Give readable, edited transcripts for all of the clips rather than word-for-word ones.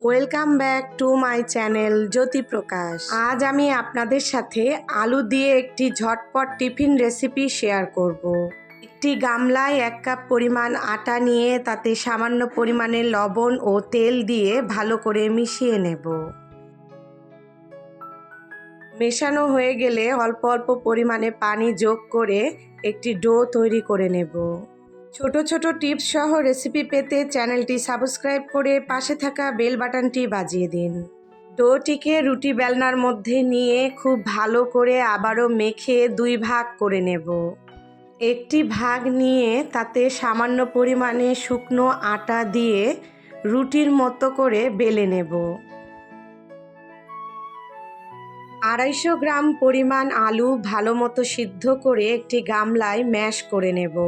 Welcome back to my channel Jyoti Prakash. আজ আমি আপনাদের সাথে আলু দিয়ে একটি ঝটপট টিফিন রেসিপি শেয়ার করব। একটি গামলায় 1 কাপ পরিমাণ আটা নিয়ে তাতে সামান্য পরিমাণে লবণ ও তেল দিয়ে ভালো করে মিশিয়ে নেব। মেশানো হয়ে গেলে অল্প অল্প পরিমাণে পানি যোগ করে একটি ডো তৈরি করে নেব। ছোট ছোট টিপস সহ রেসিপি পেতে চ্যানেলটি সাবস্ক্রাইব করে পাশে থাকা বেল বাটনটি বাজিয়ে দিন। ডোটিকে রুটি বেলনার মধ্যে নিয়ে খুব ভালো করে আবারও মেখে 2 ভাগ করে নেব। একটি ভাগ নিয়ে তাতে সামান্য পরিমাণে শুকনো আটা দিয়ে রুটির মতো করে বেলে নেব। 250 গ্রাম পরিমাণ আলু ভালো মতো সিদ্ধ করে একটি গামলায় ম্যাশ করে নেব।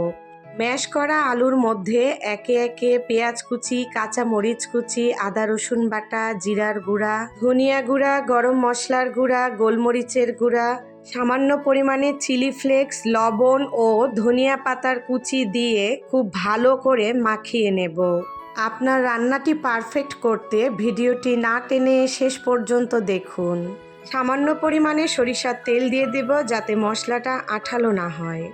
ম্যাশ করা আলুর মধ্যে একে একে পেঁয়াজ কুচি, কাঁচা মরিচ কুচি, আদা রসুন বাটা, জিরার গুঁড়া, ধনিয়া গুঁড়া, গরম মশলার গুঁড়া, গোলমরিচের গুঁড়া, সামান্য পরিমাণে চিলি ফ্লেক্স, লবণ ও ধনিয়া পাতার কুচি দিয়ে খুব ভালো করে মাখিয়ে নেব। আপনার রান্নাটি পারফেক্ট করতে ভিডিওটি না টেনে শেষ পর্যন্ত দেখুন। সামান্য পরিমাণে সরিষার তেল দিয়ে দেব যাতে মশলাটা আঠালো না হয়।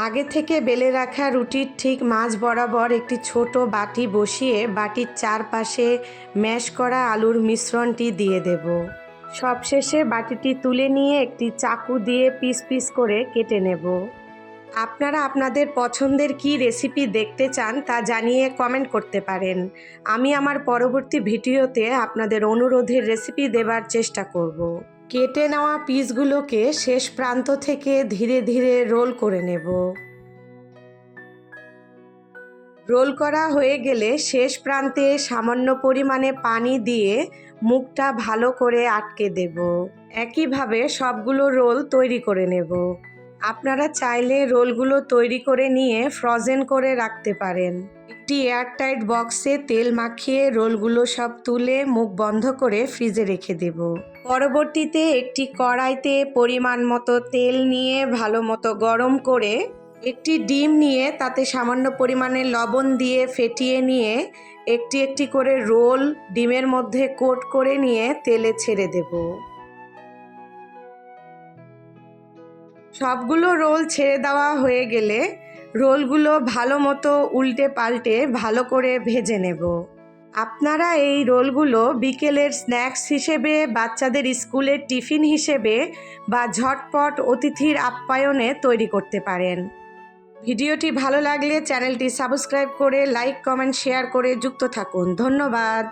আগে থেকে বেলে রাখা রুটির ঠিক মাঝ বরাবর একটি ছোট বাটি বসিয়ে বাটির চারপাশে ম্যাশ করা আলুর মিশ্রণটি দিয়ে দেব। সবশেষে বাটিটি তুলে নিয়ে একটি চাকু দিয়ে পিস পিস করে কেটে নেব। আপনারা আপনাদের পছন্দের কী রেসিপি দেখতে চান তা জানিয়ে কমেন্ট করতে পারেন। আমি আমার পরবর্তী ভিডিওতে আপনাদের অনুরোধের রেসিপি দেবার চেষ্টা করব। কেটে নেওয়া পিসগুলোকে শেষ প্রান্ত থেকে ধীরে ধীরে রোল করে নেব। রোল করা হয়ে গেলে শেষ প্রান্তে সামান্য পরিমাণে পানি দিয়ে মুখটা ভালো করে আটকে দেব। একইভাবে সবগুলো রোল তৈরি করে নেব। আপনারা চাইলে রোলগুলো তৈরি করে নিয়ে ফ্রোজেন করে রাখতে পারেন। একটি এয়ারটাইট বক্সে তেল মাখিয়ে রোলগুলো সব তুলে মুখ বন্ধ করে ফ্রিজে রেখে দেব। পরবর্তীতে একটি কড়াইতে পরিমাণ মতো তেল নিয়ে ভালো মতো গরম করে একটি ডিম নিয়ে তাতে সামান্য পরিমাণে লবণ দিয়ে ফেটিয়ে নিয়ে একটি একটি করে রোল ডিমের মধ্যে কোট করে নিয়ে তেলে ছেড়ে দেব। সবগুলো রোল ছেড়ে দেওয়া হয়ে গেলে রোলগুলো ভালো মতো উল্টে পাল্টে ভালো করে ভেজে নেব। আপনারা এই রোলগুলো বিকেলের স্ন্যাক্স হিসেবে, বাচ্চাদের স্কুলের টিফিন হিসেবে বা ঝটপট অতিথির আপ্যায়নে তৈরি করতে পারেন। ভিডিওটি ভালো লাগলে চ্যানেলটি সাবস্ক্রাইব করে লাইক, কমেন্ট, শেয়ার করে যুক্ত থাকুন। ধন্যবাদ।